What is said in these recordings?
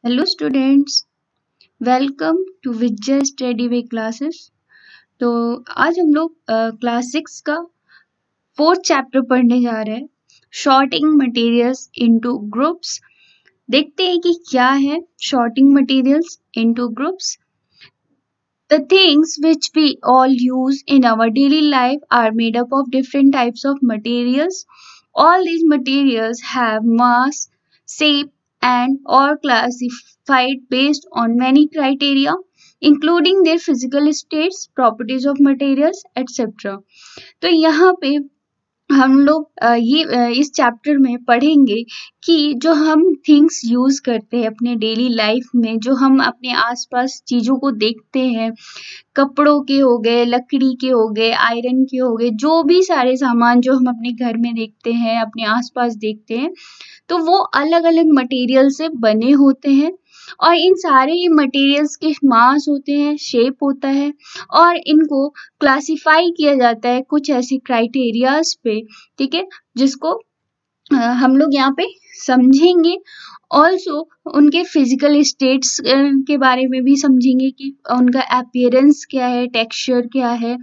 Hello students, welcome to Vijay study way classes. तो आज हम लोग क्लास 6 का 4th चैप्टर पढ़ने जा रहे हैं, शॉर्टिंग मटेरियल्स इनटू ग्रुप्स। देखते हैं कि क्या है sorting materials into groups. The things which we all use in our daily life are made up of different types of materials. All these materials have mass, shape, and are classified based on many criteria, including their physical states, properties of materials, etc. तो यहाँ पे हम लोग इस chapter में पढ़ेंगे कि जो हम थिंग्स यूज करते हैं अपने डेली लाइफ में, जो हम अपने आसपास चीजों को देखते हैं, कपड़ों के हो गए, लकड़ी के हो गए, आयरन के हो गए, जो भी सारे सामान जो हम अपने घर में देखते हैं, अपने आसपास देखते हैं, तो वो अलग अलग मटेरियल से बने होते हैं। और इन सारे ही मटेरियल्स के मास होते हैं, शेप होता है, और इनको क्लासिफाई किया जाता है कुछ ऐसे क्राइटेरियाज पे, ठीक है, जिसको हम लोग यहाँ पे समझेंगे। ऑल्सो उनके फिजिकल स्टेट्स के बारे में भी समझेंगे कि उनका अपीयरेंस क्या है, टेक्सचर क्या है,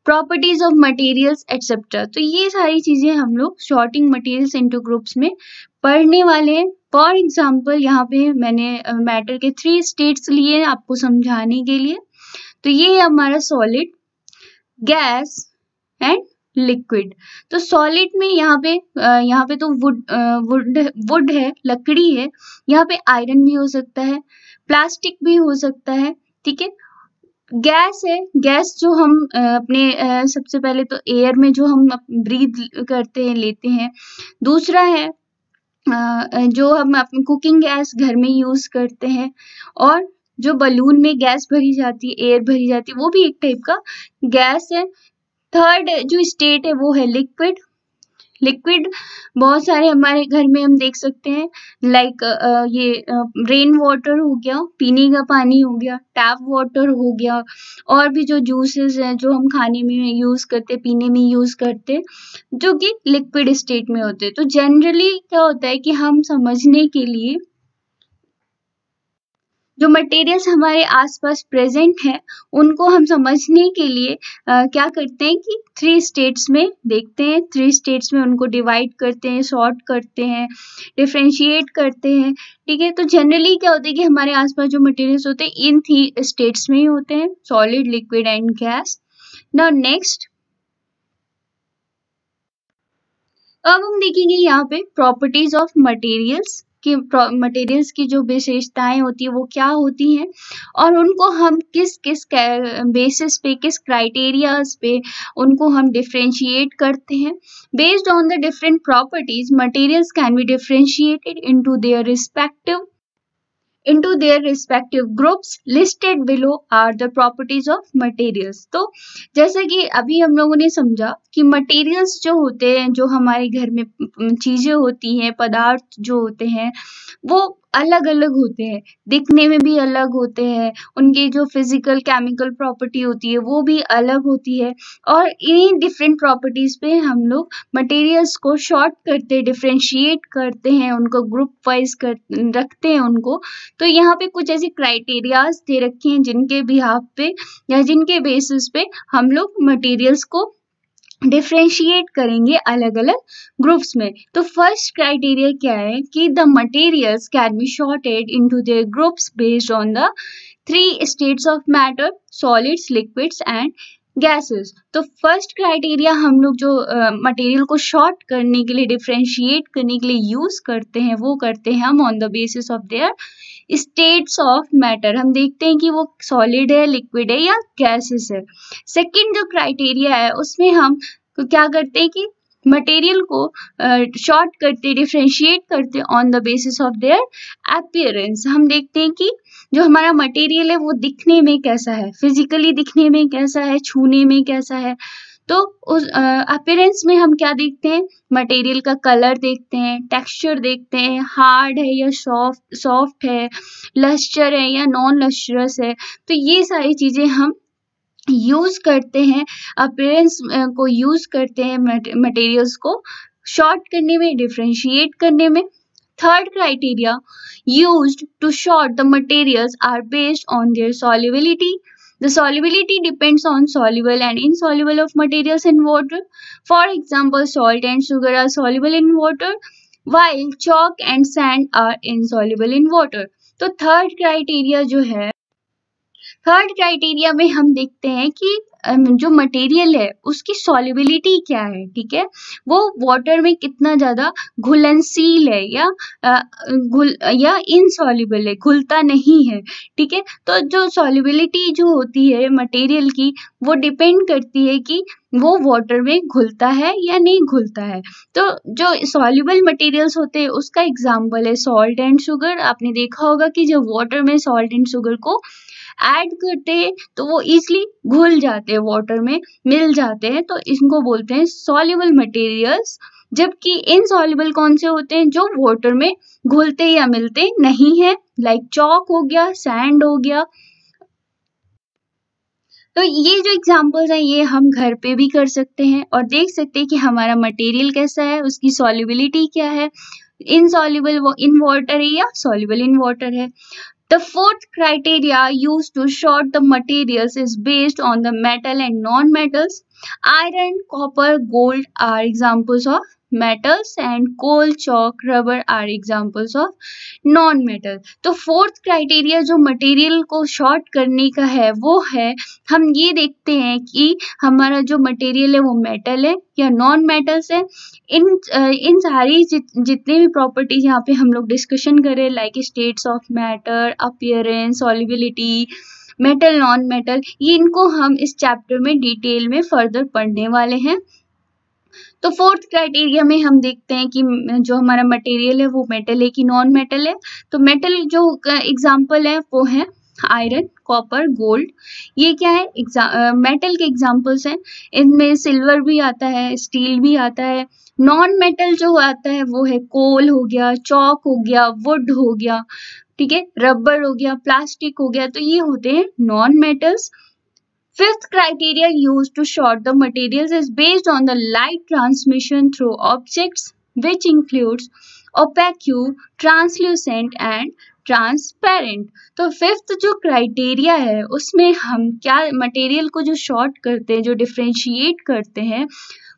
प्रॉपर्टीज ऑफ मटेरियल्स एटसेट्रा। तो ये सारी चीजें हम लोग शॉर्टिंग मटेरियल्स इनटू ग्रुप्स में पढ़ने वाले हैं। फॉर एग्जाम्पल यहाँ पे मैंने मैटर के 3 स्टेट्स लिए आपको समझाने के लिए। तो ये है हमारा सॉलिड, गैस एंड लिक्विड। तो सॉलिड में यहाँ पे तो वुड है, लकड़ी है। यहाँ पे आयरन भी हो सकता है, प्लास्टिक भी हो सकता है, ठीक है। गैस है, गैस जो हम अपने सबसे पहले तो एयर में जो हम ब्रीथ करते हैं, लेते हैं। दूसरा है जो हम अपनी कुकिंग गैस घर में यूज करते हैं, और जो बलून में गैस भरी जाती है, एयर भरी जाती है, वो भी एक टाइप का गैस है। थर्ड जो स्टेट है वो है लिक्विड। लिक्विड बहुत सारे हमारे घर में हम देख सकते हैं, लाइक ये रेन वाटर हो गया, पीने का पानी हो गया, टैप वाटर हो गया, और भी जो जूसेस हैं जो हम खाने में यूज करते, पीने में यूज करते, जो कि लिक्विड स्टेट में होते हैं। तो जनरली क्या होता है कि हम समझने के लिए जो मटेरियल्स हमारे आसपास प्रेजेंट हैं, उनको हम समझने के लिए क्या करते हैं कि 3 स्टेट्स में देखते हैं, 3 स्टेट्स में उनको डिवाइड करते हैं, सॉर्ट करते हैं, डिफरेंशिएट करते हैं, ठीक है। तो जनरली क्या होता है कि हमारे आसपास जो मटेरियल्स होते हैं इन 3 स्टेट्स में ही होते हैं, solid, liquid and gas. Now next, अब हम देखेंगे यहाँ पे प्रॉपर्टीज ऑफ मटेरियल्स कि मटेरियल्स की जो विशेषताएं होती है वो क्या होती हैं, और उनको हम किस किस बेसिस पे, किस क्राइटेरियाज पे उनको हम डिफरेंशिएट करते हैं। Based on the different properties, materials can B differentiated into their respective groups. Listed below are the properties of materials. तो जैसे कि अभी हम लोगों ने समझा कि मटेरियल्स जो होते हैं, जो हमारे घर में चीजें होती हैं, पदार्थ जो होते हैं, वो अलग अलग होते हैं, दिखने में भी अलग होते हैं, उनकी जो फिजिकल केमिकल प्रॉपर्टी होती है वो भी अलग होती है, और इन्हीं डिफरेंट प्रॉपर्टीज पे हम लोग मटेरियल्स को शॉर्ट करते, डिफरेंशिएट करते हैं, उनको ग्रुप वाइज रखते हैं उनको। तो यहाँ पे कुछ ऐसे क्राइटेरियाज दे रखे हैं जिनके बिहाफ पे या जिनके बेसिस पे हम लोग मटेरियल्स को डिफरेंशिएट करेंगे अलग अलग ग्रुप्स में। तो फर्स्ट क्राइटेरिया क्या है कि the materials can B shorted into their groups based on the 3 states of matter, solids, liquids and gases. तो फर्स्ट क्राइटेरिया हम लोग जो मटेरियल को शॉर्ट करने के लिए, डिफरेंशिएट करने के लिए यूज करते हैं, वो करते हैं हम on the basis of their states of matter. हम देखते हैं कि वो सॉलिड है, लिक्विड है या गैसेस है। सेकंड जो क्राइटेरिया है उसमें हम क्या करते हैं कि मटेरियल को शॉर्ट करते, डिफरेंशिएट करते on the basis of their appearance. हम देखते हैं कि जो हमारा मटेरियल है वो दिखने में कैसा है, फिजिकली दिखने में कैसा है, छूने में कैसा है। तो उस अपीयरेंस में हम क्या देखते हैं, मटेरियल का कलर देखते हैं, टेक्सचर देखते हैं, हार्ड है या सॉफ्ट है, लस्टर है या नॉन लस्टरस है। तो ये सारी चीजें हम यूज करते हैं, अपीयरेंस को यूज करते हैं मटेरियल्स को शॉर्ट करने में, डिफरेंशिएट करने में। Third criteria used to sort the materials are based on their solubility. The solubility depends on soluble and insoluble of materials in water. For example, salt and sugar are soluble in water, while chalk and sand are insoluble in water. तो third criteria में हम देखते हैं कि जो material है उसकी solubility क्या है, ठीक है, वो वाटर में कितना ज्यादा घुलनशील है या इनसॉल्युबल है, घुलता नहीं है, ठीक है। तो जो सॉल्युबिलिटी जो होती है मटेरियल की वो डिपेंड करती है कि वो वाटर में घुलता है या नहीं घुलता है। तो जो सॉल्युबल मटेरियल्स होते हैं उसका एग्जाम्पल है सॉल्ट एंड शुगर। आपने देखा होगा कि जब वाटर में सॉल्ट एंड शुगर को ऐड करते हैं तो वो इजिली घुल जाते हैं, वाटर में मिल जाते हैं, तो इनको बोलते हैं सॉल्युबल मटेरियल्स। जबकि इनसॉल्युबल कौन से होते हैं, जो वाटर में घुलते या मिलते नहीं है, लाइक चॉक हो गया, सैंड हो गया। तो ये जो एग्जाम्पल्स हैं ये हम घर पे भी कर सकते हैं और देख सकते हैं कि हमारा मटेरियल कैसा है, उसकी सॉल्युबिलिटी क्या है, इनसॉल्युबल वो इन वाटर है या सॉल्युबल इन वाटर है। The fourth criteria used to sort the materials is based on the metal and non-metals. Iron, copper, gold are examples of metals and coal, chalk, rubber are examples of non-metal. तो fourth criteria जो material को short करने का है वो है, हम ये देखते हैं कि हमारा जो मटेरियल है वो मेटल है या नॉन मेटल्स है। इन सारी जितने भी प्रॉपर्टीज यहाँ पे हम लोग डिस्कशन करें, like states of matter, appearance, solubility, metal, non metal, ये इनको हम इस चैप्टर में डिटेल में फर्दर पढ़ने वाले हैं। तो फोर्थ क्राइटेरिया में हम देखते हैं कि जो हमारा मटेरियल है वो मेटल है कि नॉन मेटल है। तो मेटल जो एग्जाम्पल है वो है आयरन, कॉपर, गोल्ड। ये क्या है, मेटल के एग्जाम्पल्स हैं। इनमें सिल्वर भी आता है, स्टील भी आता है। नॉन मेटल जो आता है वो है कोल हो गया, चॉक हो गया, वुड हो गया, ठीक है, रबर हो गया, प्लास्टिक हो गया, तो ये होते हैं non metals. Fifth criteria used to sort the materials is based on the light transmission through objects, which includes opaque, translucent and transparent. तो फिफ्थ जो क्राइटेरिया है उसमें हम क्या मटेरियल को जो शॉर्ट करते हैं, जो डिफ्रेंशिएट करते हैं,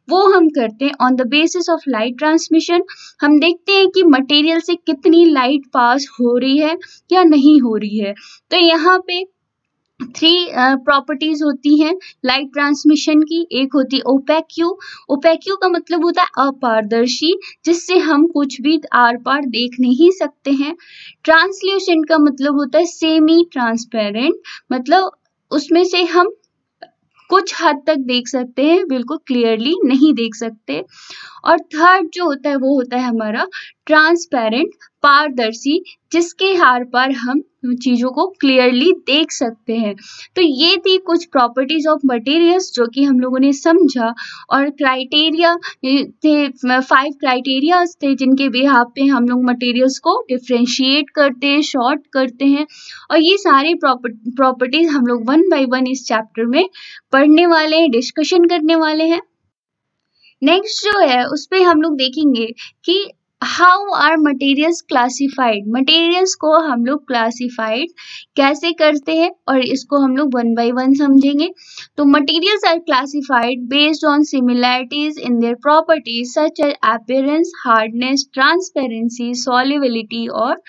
वो हम करते हैं on the basis of light transmission. हम देखते हैं कि मटेरियल से कितनी लाइट पास हो रही है या नहीं हो रही है। तो यहाँ पे 3 प्रॉपर्टीज होती हैं लाइट ट्रांसमिशन की। एक होती है ओपेक्यू। ओपेक्यू का मतलब होता है अपारदर्शी, जिससे हम कुछ भी आर पार देख नहीं सकते हैं। ट्रांसल्यूसेंट का मतलब होता है सेमी ट्रांसपेरेंट, मतलब उसमें से हम कुछ हद तक देख सकते हैं, बिल्कुल क्लियरली नहीं देख सकते। और थर्ड जो होता है वो होता है हमारा ट्रांसपेरेंट, पारदर्शी, जिसके आर पार हम चीजों को क्लियरली देख सकते हैं। तो ये थी कुछ प्रॉपर्टीज ऑफ मटेरियल्स जो कि हम लोगों ने समझा। और क्राइटेरिया थे 5 क्राइटेरियाज थे जिनके बिहाफ पे हम लोग मटेरियल्स को डिफ्रेंशिएट करते हैं, शॉर्ट करते हैं। और ये सारे प्रॉपर्टीज हम लोग 1 by 1 इस चैप्टर में पढ़ने वाले हैं, डिस्कशन करने वाले हैं। नेक्स्ट जो है उस पे हम लोग देखेंगे कि how are materials classified. Materials को हम लोग क्लासिफाइड कैसे करते हैं और इसको हम लोग 1 by 1 समझेंगे। तो materials are classified based on similarities in their properties such as appearance, hardness, transparency, solubility और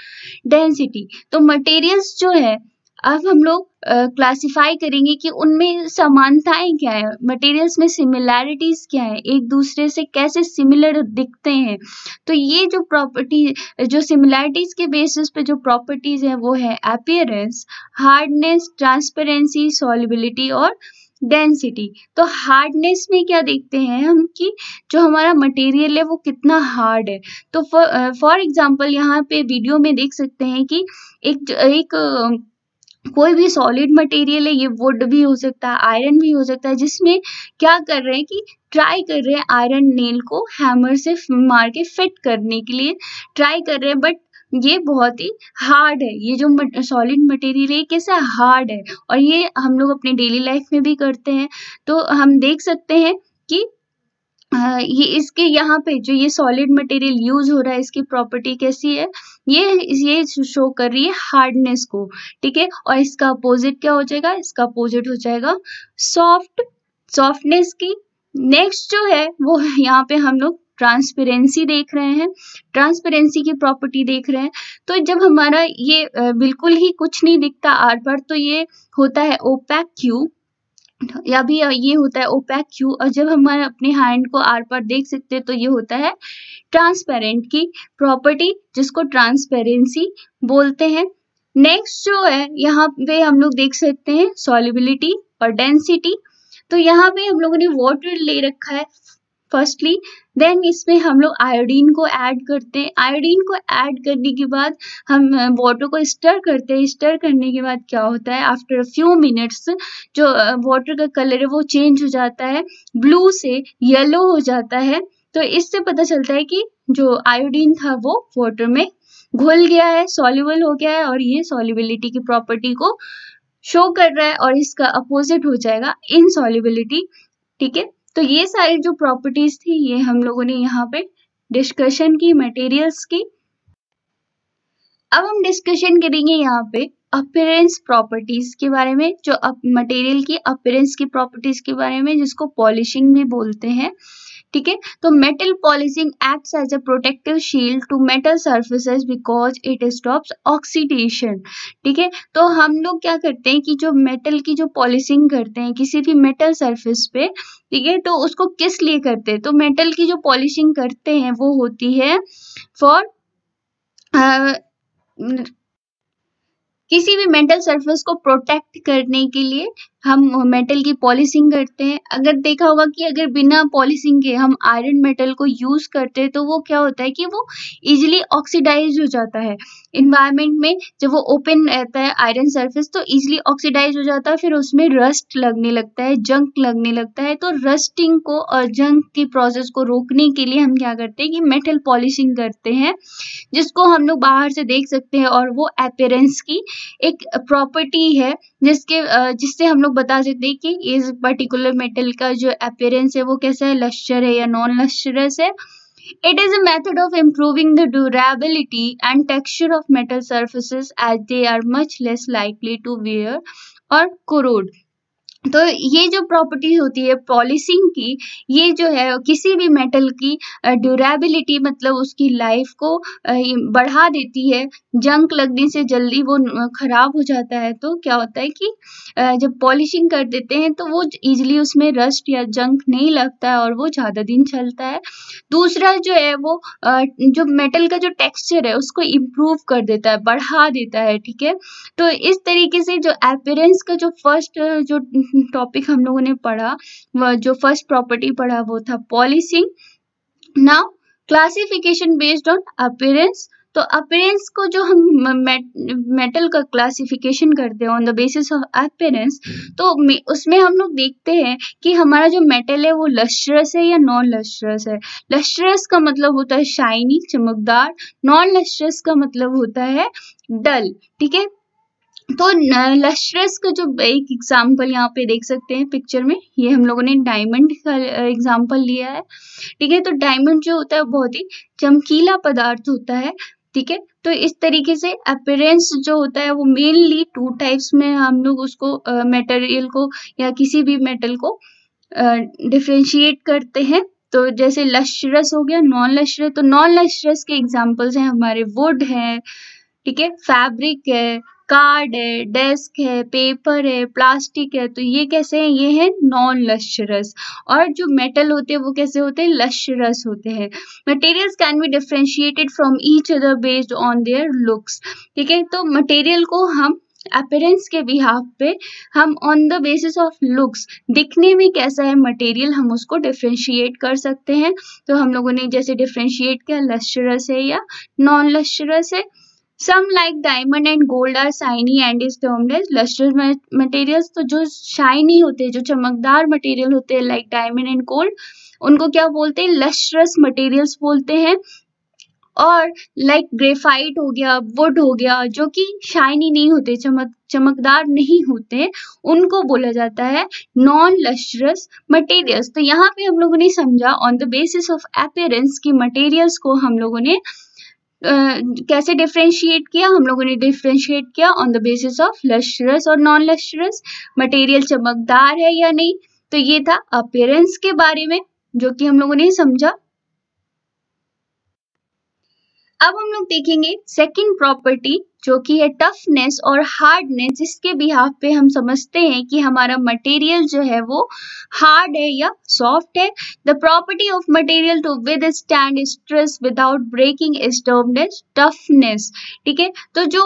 डेंसिटी। तो मटेरियल्स जो है अब हम लोग क्लासिफाई करेंगे कि उनमें समानताएं क्या है, मटेरियल्स में सिमिलैरिटीज क्या है, एक दूसरे से कैसे सिमिलर दिखते हैं। तो ये जो प्रॉपर्टी, जो सिमिलैरिटीज के बेसिस पे जो प्रॉपर्टीज है वो है अपीयरेंस, हार्डनेस, ट्रांसपेरेंसी, सॉल्युबिलिटी और डेंसिटी। तो हार्डनेस में क्या देखते हैं हम कि जो हमारा मटेरियल है वो कितना हार्ड है। तो फॉर एग्जाम्पल यहाँ पे वीडियो में देख सकते हैं कि एक कोई भी सॉलिड मटेरियल है, ये वुड भी हो सकता है, आयरन भी हो सकता है, जिसमें क्या कर रहे हैं कि ट्राई कर रहे हैं आयरन नेल को हैमर से मार के फिट करने के लिए ट्राई कर रहे हैं, बट ये बहुत ही हार्ड है। ये जो सॉलिड मटेरियल है कैसा हार्ड है, और ये हम लोग अपने डेली लाइफ में भी करते हैं। तो हम देख सकते हैं कि ये इसके यहाँ पे जो ये सॉलिड मटेरियल यूज हो रहा है इसकी प्रॉपर्टी कैसी है, ये शो कर रही है हार्डनेस को, ठीक है। और इसका अपोजिट क्या हो जाएगा, इसका अपोजिट हो जाएगा सॉफ्टनेस की। नेक्स्ट जो है वो यहाँ पे हम लोग ट्रांसपेरेंसी देख रहे हैं, ट्रांसपेरेंसी की प्रॉपर्टी देख रहे हैं। तो जब हमारा ये बिल्कुल ही कुछ नहीं दिखता आर पार, तो ये होता है ओपैक क्यू, या भी ये होता है ओपैक क्यू। और जब हम अपने हैंड को आर पार देख सकते हैं तो ये होता है ट्रांसपेरेंट की प्रॉपर्टी, जिसको ट्रांसपेरेंसी बोलते हैं। नेक्स्ट जो है यहाँ पे हम लोग देख सकते हैं सॉल्युबिलिटी और डेंसिटी। तो यहाँ पे हम लोगों ने वाटर ले रखा है फर्स्टली, देन इसमें हम लोग आयोडीन को ऐड करते हैं। आयोडीन को ऐड करने के बाद हम वाटर को स्टर करते हैं। स्टर करने के बाद क्या होता है, आफ्टर अ फ्यू मिनट्स जो वाटर का कलर है वो चेंज हो जाता है, ब्लू से येलो हो जाता है। तो इससे पता चलता है कि जो आयोडीन था वो वाटर में घुल गया है, सॉल्युबल हो गया है, और ये सॉल्युबिलिटी की प्रॉपर्टी को शो कर रहा है। और इसका अपोजिट हो जाएगा इनसॉल्युबिलिटी, ठीक है। तो ये सारी जो प्रॉपर्टीज थी ये हम लोगों ने यहाँ पे डिस्कशन की मटेरियल्स की। अब हम डिस्कशन करेंगे यहाँ पे अपीयरेंस प्रॉपर्टीज के बारे में, जो मटेरियल की अपीयरेंस की प्रॉपर्टीज के बारे में, जिसको पॉलिशिंग भी बोलते हैं, ठीक है। तो metal polishing acts as a protective shield to metal surfaces because it stops oxidation, ठीक है। तो हम लोग क्या करते हैं कि जो मेटल की जो पॉलिशिंग करते हैं किसी भी मेटल सरफेस पे, ठीक है, तो उसको किस लिए करते हैं, तो मेटल की जो पॉलिशिंग करते हैं वो होती है फॉर किसी भी मेटल सरफेस को प्रोटेक्ट करने के लिए हम मेटल की पॉलिशिंग करते हैं। अगर देखा होगा कि अगर बिना पॉलिशिंग के हम आयरन मेटल को यूज करते हैं तो वो क्या होता है कि वो इजीली ऑक्सीडाइज हो जाता है इन्वायरमेंट में। जब वो ओपन रहता है आयरन सरफेस तो इजीली ऑक्सीडाइज हो जाता है, फिर उसमें रस्ट लगने लगता है, जंक लगने लगता है। तो रस्टिंग को और जंक की प्रोसेस को रोकने के लिए हम क्या करते हैं कि मेटल पॉलिशिंग करते हैं, जिसको हम लोग बाहर से देख सकते हैं। और वो अपीयरेंस की एक प्रॉपर्टी है जिससे हम लोग बता सकते हैं कि इस पर्टिकुलर मेटल का जो अपीयरेंस है वो कैसा है, लश्चर है या नॉन लश्चरस है। It is a method of improving the durability and texture of metal surfaces as they are much less likely to wear or corrode. तो ये जो प्रॉपर्टी होती है पॉलिशिंग की, ये जो है किसी भी मेटल की ड्यूरेबिलिटी मतलब उसकी लाइफ को बढ़ा देती है। जंक लगने से जल्दी वो खराब हो जाता है। तो क्या होता है कि जब पॉलिशिंग कर देते हैं तो वो इजीली उसमें रस्ट या जंक नहीं लगता है और वो ज़्यादा दिन चलता है। दूसरा जो है वो जो मेटल का जो टेक्सचर है उसको इम्प्रूव कर देता है, बढ़ा देता है, ठीक है। तो इस तरीके से जो अपीयरेंस का जो फर्स्ट जो टॉपिक हम लोगों ने पढ़ा, जो फर्स्ट प्रॉपर्टी पढ़ा वो था polishing. Now classification based on appearance. तो अपीयरेंस को जो हम मेटल का क्लासिफिकेशन करते हैं on the basis of appearance, तो उसमें हम लोग देखते हैं कि हमारा जो मेटल है वो लश्चरस है या नॉन लश्चरस है। लश्चरस का मतलब होता है शाइनी, चमकदार। नॉन लश्चरस का मतलब होता है डल, ठीक है। तो लश्चरस का जो एक एग्जाम्पल यहाँ पे देख सकते हैं पिक्चर में, ये हम लोगों ने डायमंड का एग्जाम्पल लिया है, ठीक है। तो डायमंड जो होता है बहुत ही चमकीला पदार्थ होता है, ठीक है। तो इस तरीके से अपीयरेंस जो होता है वो मेनली टू टाइप्स में हम लोग उसको मटेरियल को या किसी भी मेटल को डिफरेंशिएट करते हैं। तो जैसे लश्चरस हो गया, नॉन लश्चरस। तो नॉन लश्चरस के एग्जाम्पल्स हैं हमारे वुड है, ठीक है, फैब्रिक है, कार्ड है, डेस्क है, पेपर है, प्लास्टिक है। तो ये कैसे हैं, ये है नॉन लश्चरस। और जो मेटल होते हैं वो कैसे होते हैं, लश्चरस होते हैं। Materials can B differentiated from each other based on their looks, ठीक है। तो मटेरियल को हम अपीयरेंस के बिहाफ पे हम on the basis of looks, दिखने में कैसा है मटेरियल, हम उसको डिफरेंशिएट कर सकते हैं। तो हम लोगों ने जैसे डिफरेंशिएट किया लश्चरस है या नॉन लश्चरस है। Some like diamond and gold are shiny and is termed as lustrous materials. तो जो shiny होते हैं, जो चमकदार मटेरियल होते हैं like diamond and gold, उनको क्या बोलते हैं, lustrous materials बोलते हैं। और लाइक ग्रेफाइट हो गया, वुड हो गया, जो कि शाइनी नहीं होते, चमकदार नहीं होते, उनको बोला जाता है नॉन लस्ट्रस मटेरियल्स। तो यहाँ पे हम लोगों ने समझा on the basis of appearance की मटेरियल्स को हम लोगों ने कैसे डिफ्रेंशिएट किया। हम लोगों ने डिफ्रेंशिएट किया on the basis of lustrous और नॉन लस्ट्रस, मटेरियल चमकदार है या नहीं। तो ये था अपीयरेंस के बारे में जो कि हम लोगों ने समझा। अब हम लोग देखेंगे सेकंड प्रॉपर्टी जो कि है टफनेस और हार्डनेस, जिसके बिहाफ पे हम समझते हैं कि हमारा मटेरियल जो है वो हार्ड है या सॉफ्ट है। The property of material to withstand stress without breaking is termed as toughness. ठीक है, तो जो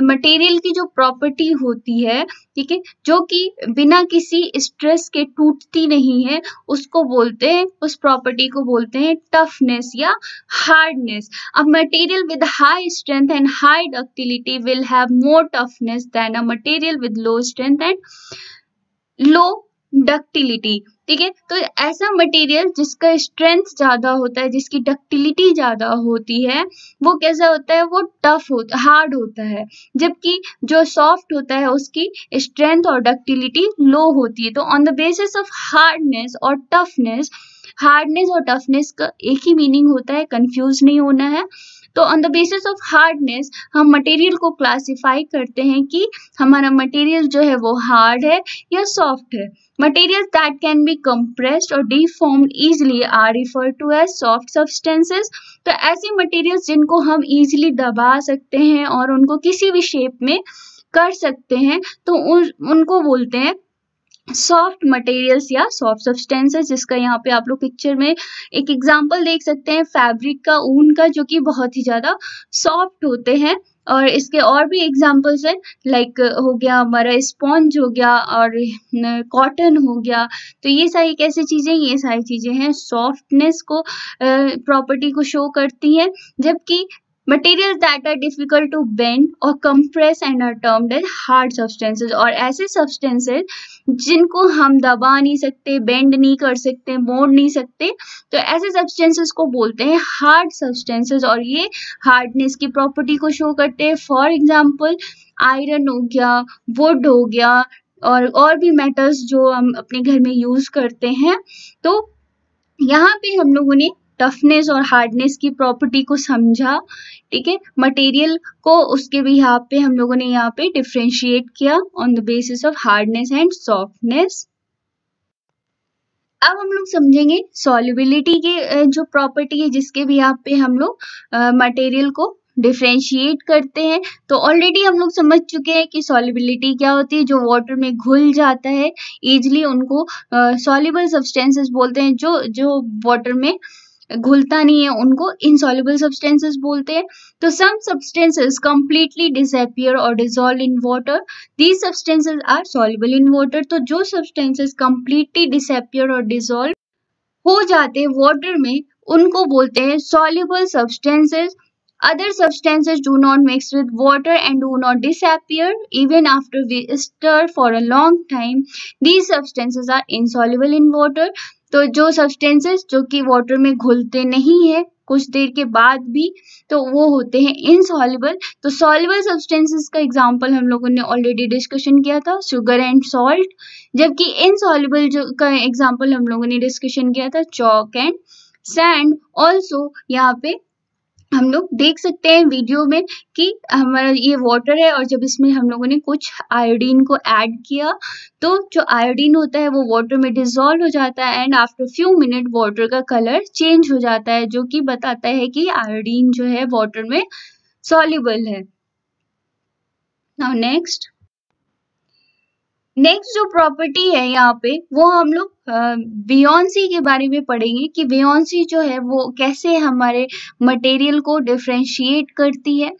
मटेरियल की जो प्रॉपर्टी होती है, ठीक है, जो कि बिना किसी स्ट्रेस के टूटती नहीं है, उसको बोलते हैं, उस प्रॉपर्टी को बोलते हैं टफनेस या hardness. A material with high strength and high ductility will have more toughness than a material with low strength and low ductility। ठीक है, तो ऐसा मटेरियल जिसका स्ट्रेंथ ज्यादा होता है, जिसकी डक्टिलिटी ज्यादा होती है, वो कैसा होता है, वो टफ होता, हार्ड होता है, जबकि जो सॉफ्ट होता है उसकी स्ट्रेंथ और डक्टिलिटी लो होती है। तो on the basis of hardness और टफनेस, हार्डनेस और टफनेस का एक ही मीनिंग होता है, कंफ्यूज नहीं होना है। तो on the basis of hardness हम मटेरियल को क्लासिफाई करते हैं कि हमारा मटेरियल जो है वो हार्ड है या सॉफ्ट है। Materials that can be compressed or deformed easily are referred to as soft substances। तो ऐसे मटेरियल्स जिनको हम easily दबा सकते हैं और उनको किसी भी शेप में कर सकते हैं, तो उनको बोलते हैं सॉफ्ट मटेरियल्स या सॉफ्ट सब्सटेंसेस, जिसका यहाँ पे आप लोग पिक्चर में एक एग्जांपल देख सकते हैं फैब्रिक का, ऊन का, जो कि बहुत ही ज्यादा सॉफ्ट होते हैं। और इसके और भी एग्जांपल्स हैं, लाइक हो गया हमारा स्पॉन्ज हो गया और कॉटन हो गया। तो ये सारी कैसी चीजें, ये सारी चीजें हैं सॉफ्टनेस को प्रॉपर्टी को शो करती हैं। जबकि materials that are difficult to bend or compress and are termed as hard substances, और ऐसे substances जिनको हम दबा नहीं सकते, बेंड नहीं कर सकते, मोड़ नहीं सकते, तो ऐसे सब्सटेंसेस को बोलते हैं हार्ड सब्सटेंसेस, और ये हार्डनेस की प्रॉपर्टी को शो करते हैं। फॉर एग्जांपल आयरन हो गया, वुड हो गया, और भी मेटल्स जो हम अपने घर में यूज करते हैं। तो यहाँ पे हम लोगों ने टफनेस और हार्डनेस की प्रॉपर्टी को समझा। ठीक है, मटेरियल को उसके बिहाफ पे हम लोगों ने यहाँ पे डिफरेंशिएट किया on the basis of hardness and softness. अब हम लोग समझेंगे सॉल्युबिलिटी की जो प्रॉपर्टी है, जिसके बिहाफ पे हम लोग मटेरियल को डिफरेंशिएट करते हैं। तो ऑलरेडी हम लोग समझ चुके हैं कि सॉल्युबिलिटी क्या होती है। जो वाटर में घुल जाता है इजिली, उनको सॉल्युबल सब्सटेंसेस बोलते हैं। जो वाटर में घुलता नहीं है उनको इनसॉल्युबल सब्सटेंसेस बोलते हैं। तो सम सब्सटेंसेस कंप्लीटली डिसअपियर और dissolve in water, these substances are soluble in water. तो जो सब्सटेंसेस कंप्लीटली डिसअपियर और डिसॉल्व हो जाते हैं वाटर में, उनको बोलते हैं soluble substances। Other substances do not mix with water and do not disappear even after we stir for a long time. These substances are insoluble in water। तो जो substances जो कि water में घुलते नहीं है कुछ देर के बाद भी, तो वो होते हैं insoluble। तो soluble substances का एग्जाम्पल हम लोगों ने ऑलरेडी डिस्कशन किया था, शुगर एंड सॉल्ट। जबकि इनसॉल्युबल जो का एग्जाम्पल हम लोगों ने डिस्कशन किया था चॉक एंड सैंड। ऑल्सो यहाँ पे हम लोग देख सकते हैं वीडियो में कि हमारा ये वाटर है और जब इसमें हम लोगों ने कुछ आयोडीन को ऐड किया, तो जो आयोडीन होता है वो वाटर में डिसॉल्व हो जाता है and after few minute water का कलर चेंज हो जाता है, जो कि बताता है कि आयोडीन जो है वाटर में सॉल्युबल है। नाउ नेक्स्ट जो प्रॉपर्टी है यहाँ पे, वो हम लोग बियोंसी के बारे में पढ़ेंगे कि बियोंसी जो है वो कैसे हमारे मटेरियल को डिफरेंशिएट करती है।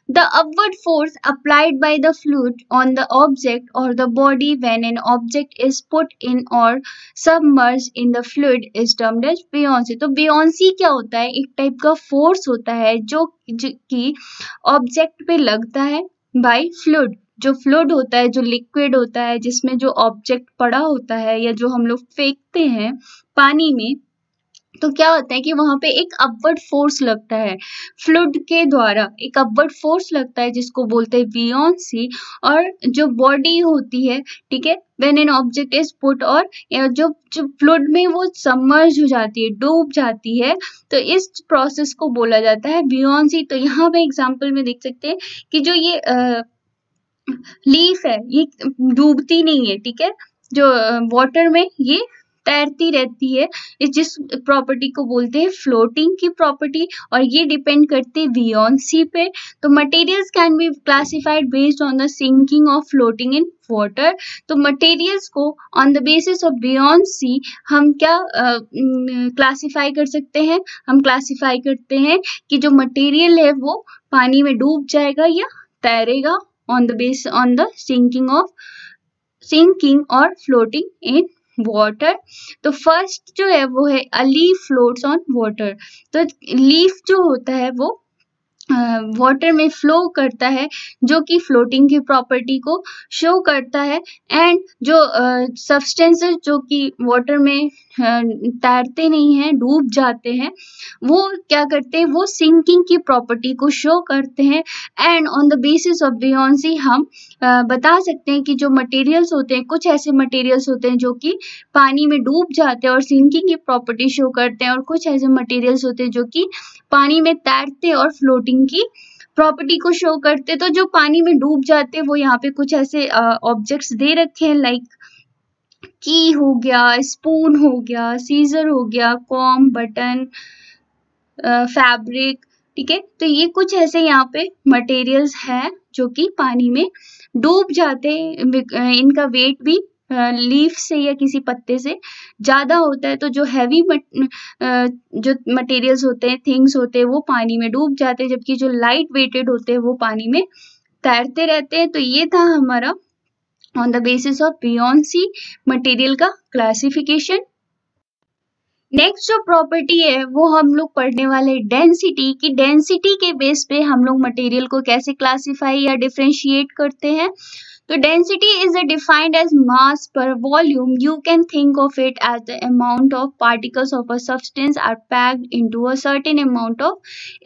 The upward force applied by the fluid on the object or the body when an object is put in or submerged in the fluid is termed as buoyancy। तो buoyancy क्या होता है, एक type का force होता है जो कि ऑब्जेक्ट पे लगता है बाय फ्लूइड। जो फ्लूइड होता है, जो लिक्विड होता है, जिसमें जो ऑब्जेक्ट पड़ा होता है या जो हम लोग फेंकते हैं पानी में, तो क्या होता है कि वहां पे एक अपवर्ड फोर्स लगता है, फ्लूइड के द्वारा एक अपवर्ड फोर्स लगता है जिसको बोलते हैं वियोंसी। और जो बॉडी होती है, ठीक है, when an object is put, और जो जो फ्लूइड में वो सबमर्ज हो जाती है, डूब जाती है, तो इस प्रोसेस को बोला जाता है वियोंसी। तो यहाँ पे एग्जाम्पल में देख सकते हैं कि जो ये लीफ है ये डूबती नहीं है, ठीक है, जो वाटर में ये तैरती रहती है, इस जिस प्रॉपर्टी को बोलते हैं फ्लोटिंग की प्रॉपर्टी, और ये डिपेंड करती है वियोंसी पे। तो materials can be classified based on the sinking और फ्लोटिंग इन वाटर। तो मटेरियल्स को ऑन द बेसिस ऑफ वियोंसी हम क्या क्लासिफाई कर सकते हैं, हम क्लासिफाई करते हैं कि जो मटेरियल है वो पानी में डूब जाएगा या तैरेगा on the base on the sinking or floating in water। तो फर्स्ट जो है वो है a leaf floats on water। तो लीफ जो होता है वो वाटर में फ्लो करता है, जो कि फ्लोटिंग की प्रॉपर्टी को शो करता है। एंड जो सब्सटेंसेस जो कि वाटर में तैरते नहीं हैं, डूब जाते हैं, वो क्या करते हैं, वो सिंकिंग की प्रॉपर्टी को शो करते हैं। And on the basis of वियोंसी हम बता सकते हैं कि जो मटेरियल्स होते हैं, कुछ ऐसे मटेरियल्स होते हैं जो कि पानी में डूब जाते हैं और सिंकिंग की प्रॉपर्टी शो करते हैं, और कुछ ऐसे मटेरियल्स होते हैं जो कि पानी में तैरते और फ्लोटिंग की प्रॉपर्टी को शो करते। तो जो पानी में डूब जाते हैं वो यहाँ पे कुछ ऐसे ऑब्जेक्ट्स दे रखे हैं, लाइक की हो गया, स्पून हो गया, सीजर हो गया, कॉम, बटन, फैब्रिक, ठीक है। तो ये कुछ ऐसे यहाँ पे मटेरियल्स हैं जो कि पानी में डूब जाते हैं। इनका वेट भी लीफ से या किसी पत्ते से ज्यादा होता है। तो जो हैवी जो मटेरियल्स होते हैं, थिंग्स होते हैं, वो पानी में डूब जाते हैं, जबकि जो लाइट वेटेड होते हैं वो पानी में तैरते रहते हैं। तो ये था हमारा ऑन द बेसिस ऑफ वियोंसी मटेरियल का क्लासिफिकेशन। नेक्स्ट जो प्रॉपर्टी है वो हम लोग पढ़ने वाले डेंसिटी की। डेंसिटी के बेस पे हम लोग मटेरियल को कैसे क्लासिफाई या डिफरेंशिएट करते हैं। तो density is defined as mass per volume. You can think of it as the amount of particles of a substance are packed into a certain amount of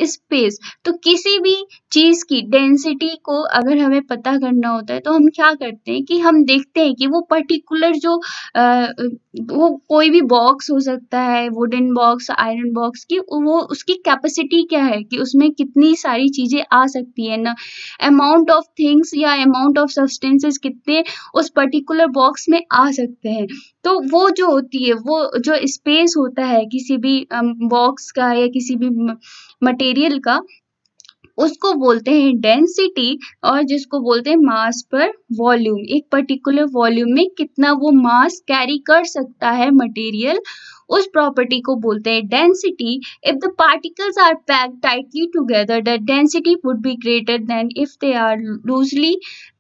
space. तो किसी भी चीज की डेंसिटी को अगर हमें पता करना होता है तो हम क्या करते हैं कि हम देखते हैं कि वो पर्टिकुलर जो वो कोई भी बॉक्स हो सकता है, वुडन बॉक्स, आयरन बॉक्स की, वो उसकी कैपेसिटी क्या है कि उसमें कितनी सारी चीजें आ सकती है ना, अमाउंट ऑफ थिंग्स या अमाउंट ऑफ सब्सटेंसेस कितने उस पर्टिकुलर बॉक्स में आ सकते हैं। तो वो जो होती है, वो जो स्पेस होता है किसी भी बॉक्स का या किसी भी मटेरियल का, उसको बोलते हैं डेंसिटी, और जिसको बोलते हैं मास पर वॉल्यूम। एक पर्टिकुलर वॉल्यूम में कितना वो मास कैरी कर सकता है मटेरियल, उस प्रॉपर्टी को बोलते हैं density. If the particles are packed tightly together the density would be greater than if they are loosely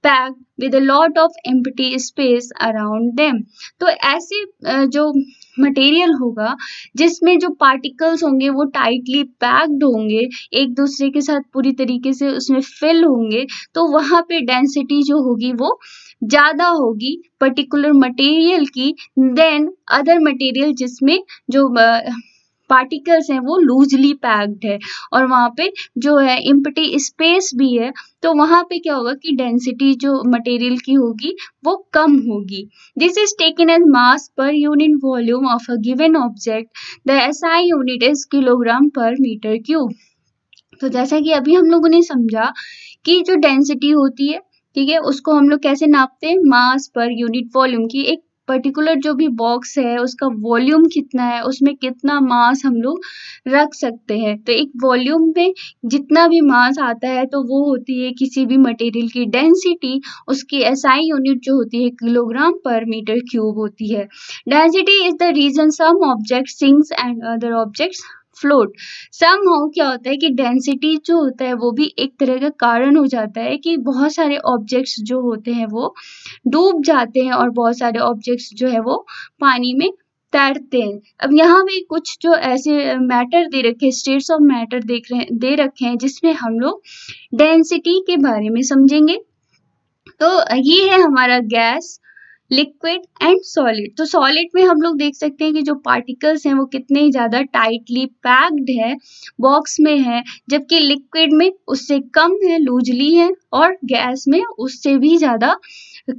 packed with a lot of empty space around them. तो ऐसे जो मटेरियल होगा जिसमें जो पार्टिकल्स होंगे वो टाइटली पैक्ड होंगे, एक दूसरे के साथ पूरी तरीके से उसमें फिल होंगे, तो वहां पे डेंसिटी जो होगी वो ज्यादा होगी पर्टिकुलर मटेरियल की देन अदर मटेरियल जिसमें जो पार्टिकल्स हैं वो लूजली पैक्ड है, और वहां पे जो है एम्प्टी स्पेस भी है। तो वहां पे क्या होगा कि डेंसिटी जो मटेरियल की होगी वो कम होगी। This is taken as mass per unit volume of a given object. The SI unit is kilogram per metre cube. तो जैसा कि अभी हम लोगों ने समझा कि जो डेंसिटी होती है, ठीक है, उसको हम लोग कैसे नापते हैं, मास पर यूनिट वॉल्यूम की। एक पर्टिकुलर जो भी बॉक्स है उसका वॉल्यूम कितना है, उसमें कितना मास हम लोग रख सकते हैं। तो एक वॉल्यूम में जितना भी मास आता है तो वो होती है किसी भी मटेरियल की डेंसिटी। उसकी एसआई यूनिट जो होती है किलोग्राम पर मीटर क्यूब होती है। Density is the reason some object sinks and other objects float. Somehow क्या होता है कि डेंसिटी जो होता है वो भी एक तरह का कारण हो जाता है कि बहुत सारे ऑब्जेक्ट्स जो होते हैं वो डूब जाते हैं और बहुत सारे ऑब्जेक्ट्स जो है वो पानी में तैरते हैं। अब यहाँ पे कुछ जो ऐसे मैटर दे रखे, स्टेट्स ऑफ मैटर दे रखे हैं जिसमें हम लोग डेंसिटी के बारे में समझेंगे। तो ये है हमारा गैस, लिक्विड एंड सॉलिड। तो सॉलिड में हम लोग देख सकते हैं कि जो पार्टिकल्स हैं वो कितने ज़्यादा टाइटली पैक्ड है, बॉक्स में है, जबकि लिक्विड में उससे कम है, लूजली है, और गैस में उससे भी ज़्यादा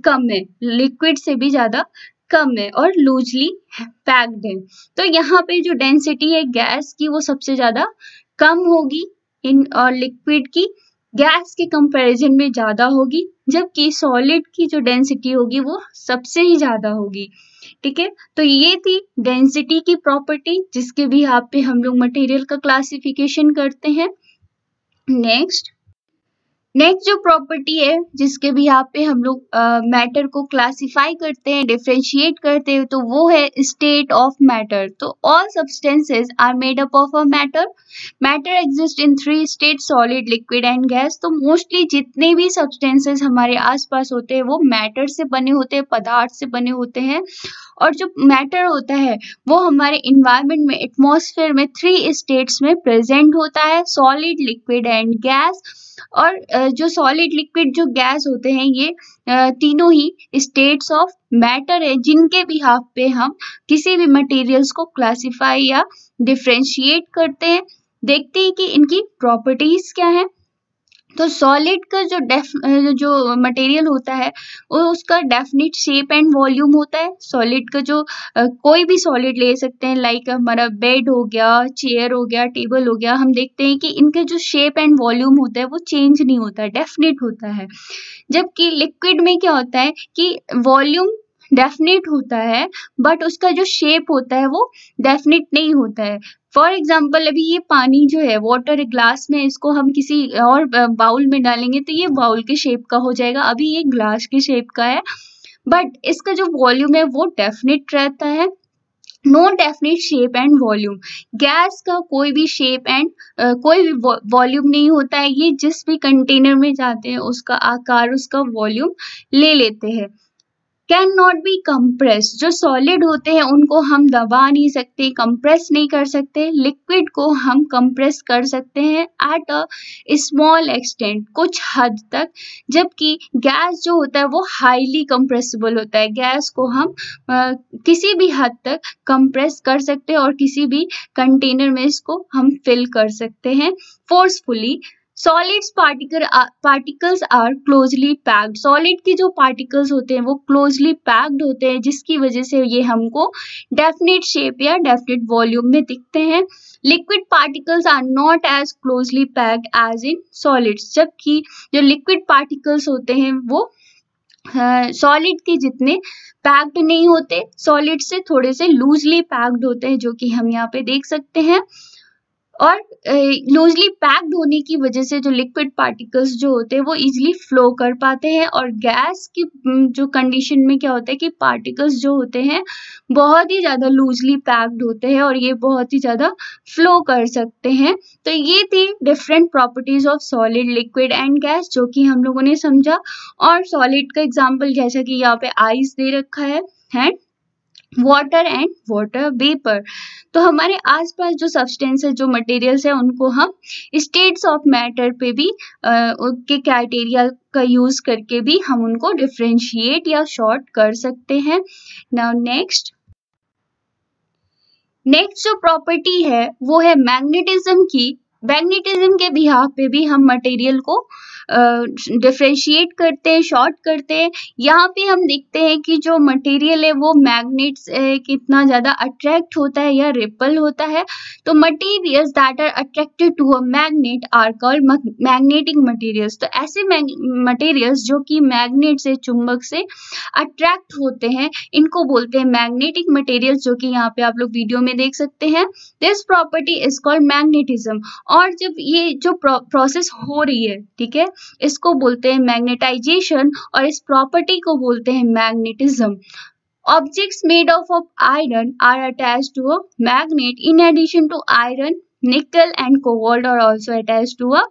कम है, लिक्विड से भी ज़्यादा कम है और लूजली पैक्ड है। तो यहाँ पे जो डेंसिटी है गैस की वो सबसे ज़्यादा कम होगी इन और लिक्विड की गैस के कंपैरिजन में ज़्यादा होगी, जबकि सॉलिड की जो डेंसिटी होगी वो सबसे ही ज़्यादा होगी। ठीक है, तो ये थी डेंसिटी की प्रॉपर्टी जिसके भी यहाँ पे हम लोग मटेरियल का क्लासिफिकेशन करते हैं। नेक्स्ट जो प्रॉपर्टी है जिसके भी यहाँ पे हम लोग मैटर को क्लासिफाई करते हैं, डिफरेंशिएट करते हैं, तो वो है स्टेट ऑफ मैटर। तो all substances are made up of a matter. Matter exist in 3 state, solid, liquid and gas. तो मोस्टली जितने भी सब्सटेंसेस हमारे आसपास होते हैं वो मैटर से बने होते हैं, पदार्थ से बने होते हैं। और जो मैटर होता है वो हमारे इन्वायरमेंट में, एटमॉस्फेयर में 3 स्टेट्स में प्रेजेंट होता है, सॉलिड, लिक्विड एंड गैस। और जो सॉलिड, लिक्विड, जो गैस होते हैं ये तीनों ही स्टेट्स ऑफ मैटर है जिनके बिहाफ पे हम किसी भी मटेरियल्स को क्लासिफाई या डिफरेंशिएट करते हैं। देखते हैं कि इनकी प्रॉपर्टीज क्या है। तो सॉलिड का जो मटेरियल होता है वो उसका डेफिनिट शेप एंड वॉल्यूम होता है। सॉलिड का जो कोई भी सॉलिड ले सकते हैं, लाइक हमारा बेड हो गया, चेयर हो गया, टेबल हो गया। हम देखते हैं कि इनके जो शेप एंड वॉल्यूम होता है वो चेंज नहीं होता है, डेफिनिट होता है। जबकि लिक्विड में क्या होता है कि वॉल्यूम डेफिनिट होता है बट उसका जो शेप होता है वो डेफिनिट नहीं होता है। फॉर एग्जाम्पल अभी ये पानी जो है, वाटर ग्लास में, इसको हम किसी और बाउल में डालेंगे तो ये बाउल के शेप का हो जाएगा, अभी ये ग्लास के शेप का है, बट इसका जो वॉल्यूम है वो डेफिनिट रहता है। No definite shape and volume. Gas का कोई भी शेप एंड कोई भी वॉल्यूम नहीं होता है, ये जिस भी कंटेनर में जाते हैं उसका आकार, उसका वॉल्यूम ले लेते हैं। Can not be compress. जो सॉलिड होते हैं उनको हम दबा नहीं सकते, कंप्रेस नहीं कर सकते। लिक्विड को हम कंप्रेस कर सकते हैं एट अ स्मॉल एक्सटेंट, कुछ हद तक, जबकि गैस जो होता है वो हाईली कंप्रेसिबल होता है। गैस को हम किसी भी हद तक कंप्रेस कर सकते हैं और किसी भी कंटेनर में इसको हम फिल कर सकते हैं forcefully. Solids particles are closely packed. Solid के जो पार्टिकल्स होते हैं वो क्लोजली पैक्ड होते हैं जिसकी वजह से ये हमको डेफिनेट शेप या डेफिनेट वॉल्यूम में दिखते हैं। Liquid particles are not as closely packed as in solids. जबकि जो लिक्विड पार्टिकल्स होते हैं वो सॉलिड के जितने पैक्ड नहीं होते, सॉलिड से थोड़े से लूजली पैक्ड होते हैं, जो कि हम यहाँ पे देख सकते हैं। और लूजली पैक्ड होने की वजह से जो लिक्विड पार्टिकल्स जो होते हैं वो इजीली फ्लो कर पाते हैं। और गैस की जो कंडीशन में क्या होता है कि पार्टिकल्स जो होते हैं बहुत ही ज़्यादा लूजली पैक्ड होते हैं और ये बहुत ही ज़्यादा फ्लो कर सकते हैं। तो ये थी different properties of solid, liquid and gas जो कि हम लोगों ने समझा। और सॉलिड का एग्जाम्पल जैसा कि यहाँ पे आइस दे रखा है, वाटर एंड वाटर वेपर। तो हमारे आसपास जो सब्सटेंसेस, जो मटेरियल्स है, उनको हम स्टेट्स ऑफ मैटर पे भी उनके क्राइटेरिया का यूज करके भी हम उनको डिफरेंशिएट या शॉर्ट कर सकते हैं। नाउ नेक्स्ट जो प्रॉपर्टी है वो है मैग्नेटिज्म की। मैग्नेटिज्म के बिहाफ पे भी हम मटेरियल को डिफरेंशिएट करते हैं, शॉर्ट करते हैं। यहाँ पे हम देखते हैं कि जो मटेरियल है वो मैग्नेट से कितना ज़्यादा अट्रैक्ट होता है या रिपल होता है। तो materials that are attracted to a magnet are called magnetic materials. तो ऐसे मटेरियल्स जो कि मैग्नेट से, चुंबक से अट्रैक्ट होते हैं, इनको बोलते हैं मैग्नेटिक मटेरियल्स, जो कि यहाँ पे आप लोग वीडियो में देख सकते हैं। This property is called magnetism. और जब ये जो प्रोसेस हो रही है, ठीक है, इसको बोलते हैं मैग्नेटाइजेशन और इस प्रॉपर्टी को बोलते हैं magnetism. Objects made of iron are attached to a magnet. In addition to iron, nickel and cobalt are also attached to a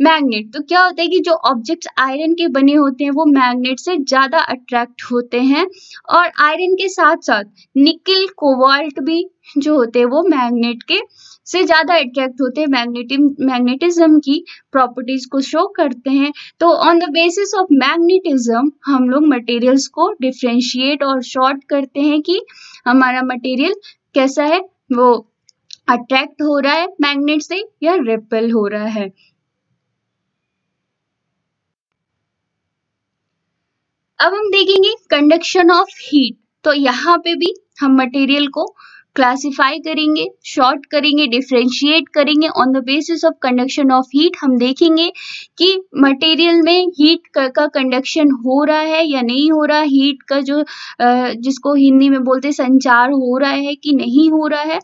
magnet. तो क्या होता है कि जो ऑब्जेक्ट्स आयरन के बने होते हैं वो मैग्नेट से ज्यादा अट्रैक्ट होते हैं, और आयरन के साथ साथ निकल, कोबाल्ट भी जो होते हैं वो मैग्नेट के से ज़्यादा अट्रैक्ट होते हैं, मैग्नेटिज्म की प्रॉपर्टीज को शो करते हैं। तो on the basis of magnetism हम लोग मटेरियल्स को डिफ्रेंशिएट और शॉर्ट करते हैं कि हमारा मटेरियल कैसा है, वो अट्रैक्ट हो रहा है मैग्नेट से या रिपेल हो रहा है। अब हम देखेंगे कंडक्शन ऑफ हीट। तो यहाँ पे भी हम मटेरियल को क्लासिफाई करेंगे, शॉर्ट करेंगे, डिफ्रेंशिएट करेंगे on the basis of conduction of heat. हम देखेंगे कि मटेरियल में हीट का कंडक्शन हो रहा है या नहीं हो रहा, हीट का जो जिसको हिंदी में बोलते संचार हो रहा है कि नहीं हो रहा है।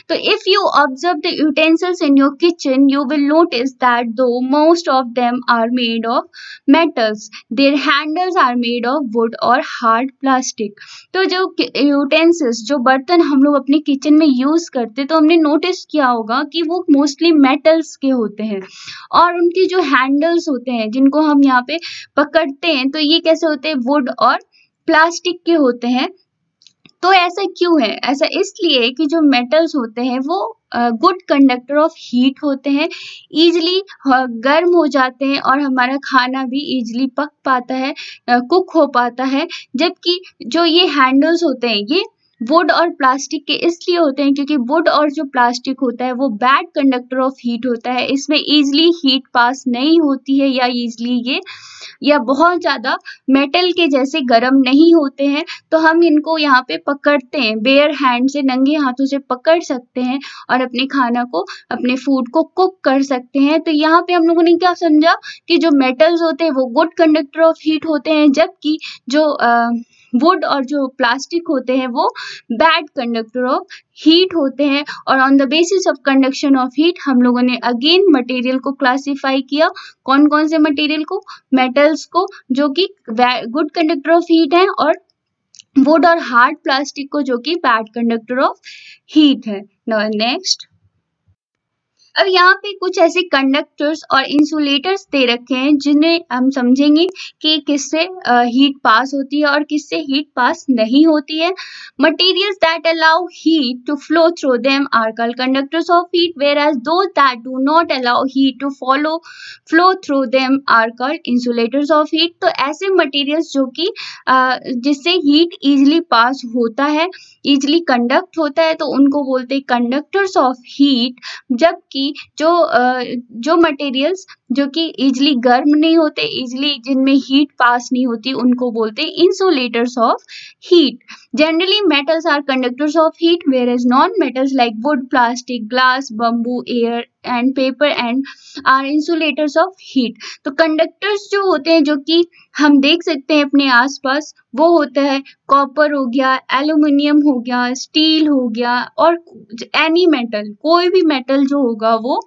तो if you observe the utensils in your kitchen, you will notice that though most of them are made of metals, their handles are made of wood or hard plastic। तो जो utensils, जो बर्तन हम लोग अपने किचन में use करते, तो हमने नोटिस किया होगा कि वो मोस्टली मेटल्स के होते हैं और उनके जो हैंडल्स होते हैं जिनको हम यहाँ पे पकड़ते हैं, तो ये कैसे होते हैं, वुड और प्लास्टिक के होते हैं। तो ऐसा क्यों है? ऐसा इसलिए कि जो मेटल्स होते हैं वो गुड कंडक्टर ऑफ हीट होते हैं, इजीली गर्म हो जाते हैं और हमारा खाना भी इजीली पक पाता है, कुक हो पाता है। जबकि जो ये हैंडल्स होते हैं ये वुड और प्लास्टिक के इसलिए होते हैं क्योंकि वुड और जो प्लास्टिक होता है वो बैड कंडक्टर ऑफ हीट होता है, इसमें इजीली हीट पास नहीं होती है या इजीली ये या बहुत ज़्यादा मेटल के जैसे गर्म नहीं होते हैं। तो हम इनको यहाँ पे पकड़ते हैं, बेयर हैंड से, नंगे हाथों से पकड़ सकते हैं और अपने खाना को, अपने फूड को कुक कर सकते हैं। तो यहाँ पे हम लोगों ने क्या समझा कि जो मेटल्स होते हैं वो गुड कंडक्टर ऑफ हीट होते हैं, जबकि जो वुड और जो प्लास्टिक होते हैं वो बैड कंडक्टर ऑफ हीट होते हैं। और on the basis of conduction of heat हम लोगों ने अगेन मटेरियल को क्लासिफाई किया। कौन कौन से मटेरियल को? मेटल्स को जो कि गुड कंडक्टर ऑफ हीट है, और वुड और हार्ड प्लास्टिक को जो कि बैड कंडक्टर ऑफ हीट है। नाउ नेक्स्ट, अब यहाँ पे कुछ ऐसे कंडक्टर्स और इंसुलेटर्स दे रखे हैं जिन्हें हम समझेंगे कि किससे हीट पास होती है और किससे हीट पास नहीं होती है। Materials that allow heat to flow through them are called conductors of heat, whereas those that do not allow heat to flow through them are called insulators of heat। तो ऐसे materials जो कि जिससे heat easily pass होता है, easily conduct होता है, तो उनको बोलते हैं कंडक्टर्स ऑफ हीट। जबकि जो मटेरियल्स जो कि इजिली गर्म नहीं होते, इजिली जिनमें हीट पास नहीं होती, उनको बोलते हैं insulators of heat. Generally metals are conductors of heat, whereas non metals like wood, plastic, glass, bamboo, air and paper and are insulators of heat. तो कंडक्टर्स जो होते हैं जो कि हम देख सकते हैं अपने आसपास, वो होता है कॉपर हो गया, एल्यूमिनियम हो गया, स्टील हो गया, और एनी मेटल, कोई भी मेटल जो होगा वो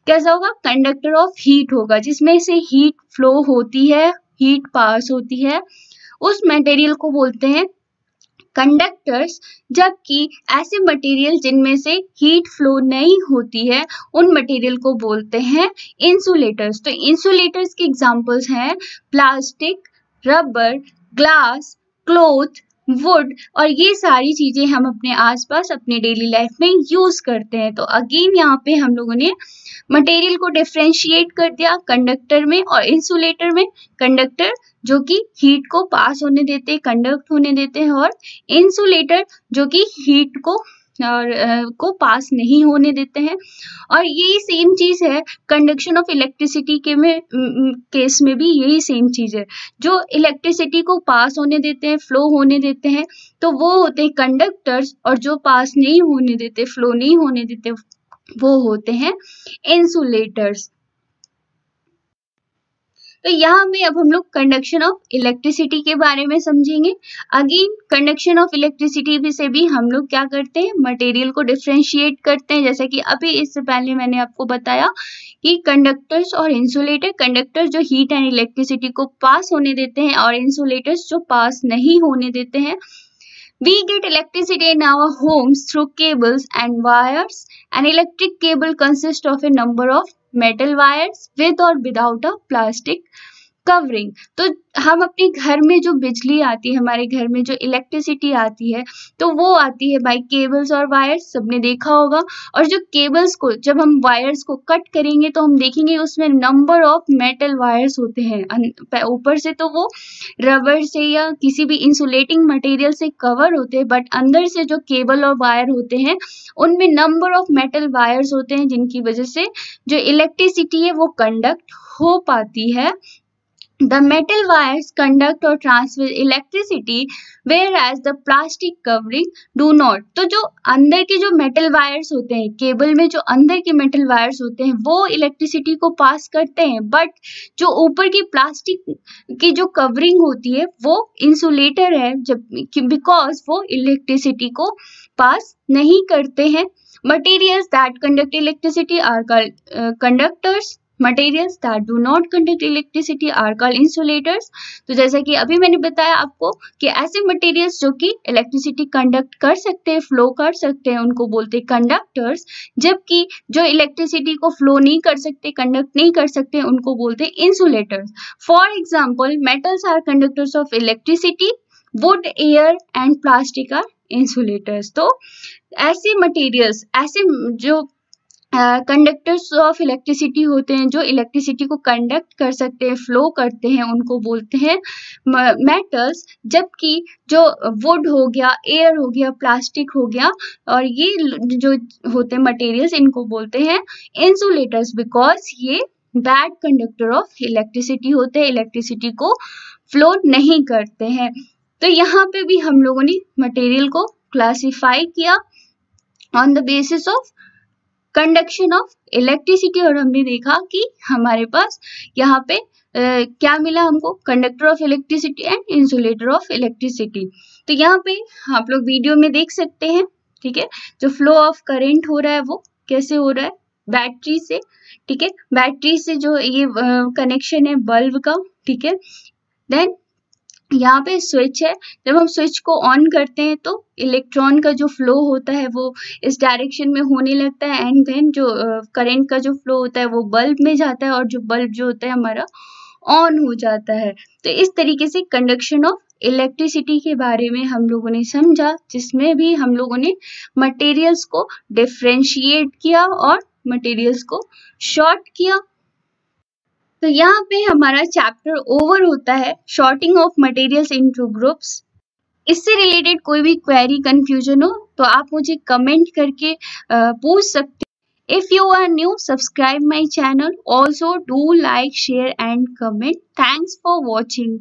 कैसा होगा, कंडक्टर ऑफ हीट होगा, जिसमें से हीट फ्लो होती है, हीट पास होती है, उस मटेरियल को बोलते हैं कंडक्टर्स। जबकि ऐसे मटेरियल जिनमें से हीट फ्लो नहीं होती है, उन मटेरियल को बोलते हैं इंसुलेटर्स। तो इंसुलेटर्स के एग्जांपल्स हैं plastic, rubber, glass, cloth, would, और ये सारी चीजें हम अपने आसपास अपने डेली लाइफ में यूज करते हैं। तो अगेन यहाँ पे हम लोगों ने मटेरियल को डिफ्रेंशिएट कर दिया कंडक्टर में और इंसुलेटर में। कंडक्टर जो कि हीट को पास होने देते हैं, कंडक्ट होने देते हैं, और इंसुलेटर जो कि हीट को पास नहीं होने देते हैं। और यही सेम चीज है कंडक्शन ऑफ इलेक्ट्रिसिटी के केस में भी यही सेम चीज है। जो इलेक्ट्रिसिटी को पास होने देते हैं, फ्लो होने देते हैं, तो वो होते हैं कंडक्टर्स, और जो पास नहीं होने देते, फ्लो नहीं होने देते, वो होते हैं इंसुलेटर्स। तो यहाँ में अब हम लोग कंडक्शन ऑफ इलेक्ट्रिसिटी के बारे में समझेंगे। अगेन कंडक्शन ऑफ इलेक्ट्रिसिटी से भी हम लोग क्या करते हैं, मटेरियल को डिफ्रेंशिएट करते हैं। जैसे कि अभी इससे पहले मैंने आपको बताया कि कंडक्टर्स और इंसुलेटर, कंडक्टर्स जो हीट एंड इलेक्ट्रिसिटी को पास होने देते हैं और इंसुलेटर्स जो पास नहीं होने देते हैं। We get electricity in our homes through cables and wires. An electric cable consists of a number of metal wires with or without a plastic covering. तो हम अपने घर में जो बिजली आती है, हमारे घर में जो इलेक्ट्रिसिटी आती है, तो वो आती है बाय केबल्स और वायर्स, सबने देखा होगा। और जो केबल्स को जब हम वायर्स को कट करेंगे तो हम देखेंगे उसमें नंबर ऑफ मेटल वायर्स होते हैं। ऊपर से तो वो रबर से या किसी भी इंसुलेटिंग मटेरियल से कवर होते हैं, बट अंदर से जो केबल और वायर होते हैं उनमें नंबर ऑफ मेटल वायर्स होते हैं, जिनकी वजह से जो इलेक्ट्रिसिटी है वो कंडक्ट हो पाती है। The metal wires conduct or transfer electricity whereas the plastic covering do not। तो जो अंदर के जो मेटल वायर्स होते हैं, केबल में जो अंदर के मेटल वायर्स होते हैं वो इलेक्ट्रिसिटी को पास करते हैं, बट जो ऊपर की प्लास्टिक की जो कवरिंग होती है वो इंसुलेटर है, जब बिकॉज वो इलेक्ट्रिसिटी को पास नहीं करते हैं। Materials that conduct electricity are called conductors। Materials that do not conduct electricity are called insulators। तो जैसा कि अभी मैंने बताया आपको कि ऐसे मटेरियल्स जो कि इलेक्ट्रिसिटी कंडक्ट कर सकते हैं, फ्लो कर सकते हैं, उनको बोलते हैं कंडक्टर्स। जबकि जो इलेक्ट्रिसिटी को फ्लो नहीं कर सकते, कंडक्ट नहीं कर सकते, उनको बोलते हैं insulators. For example, metals are conductors of electricity, wood, air and plastic are insulators. तो ऐसे मटेरियल्स, ऐसे जो कंडक्टर्स ऑफ इलेक्ट्रिसिटी होते हैं, जो इलेक्ट्रिसिटी को कंडक्ट कर सकते हैं, फ्लो करते हैं, उनको बोलते हैं मेटल्स। जबकि जो वुड हो गया, एयर हो गया, प्लास्टिक हो गया, और ये जो होते हैं मटेरियल्स, इनको बोलते हैं इंसुलेटर्स, बिकॉज ये बैड कंडक्टर ऑफ इलेक्ट्रिसिटी होते हैं, इलेक्ट्रिसिटी को फ्लो नहीं करते हैं। तो यहाँ पे भी हम लोगों ने मटेरियल को क्लासिफाई किया on the basis of conduction of electricity, और हमने देखा कि हमारे पास यहाँ पे क्या मिला हमको, conductor of electricity and insulator of electricity. तो यहाँ पे आप लोग वीडियो में देख सकते हैं, ठीक है, जो फ्लो ऑफ करंट हो रहा है वो कैसे हो रहा है, बैटरी से, ठीक है, बैटरी से जो ये कनेक्शन है बल्ब का, ठीक है। देन यहाँ पे स्विच है, जब हम स्विच को ऑन करते हैं तो इलेक्ट्रॉन का जो फ्लो होता है वो इस डायरेक्शन में होने लगता है, एंड देन जो करंट का जो फ्लो होता है वो बल्ब में जाता है, और जो बल्ब जो होता है हमारा ऑन हो जाता है। तो इस तरीके से कंडक्शन ऑफ इलेक्ट्रिसिटी के बारे में हम लोगों ने समझा, जिसमें भी हम लोगों ने मटेरियल्स को डिफ्रेंशिएट किया और मटेरियल्स को शॉर्ट किया। तो यहाँ पे हमारा चैप्टर ओवर होता है, sorting of materials into groups. इससे रिलेटेड कोई भी क्वेरी, कंफ्यूजन हो तो आप मुझे कमेंट करके पूछ सकते हैं। If you are new, subscribe my channel, also do like, share and comment. Thanks for watching.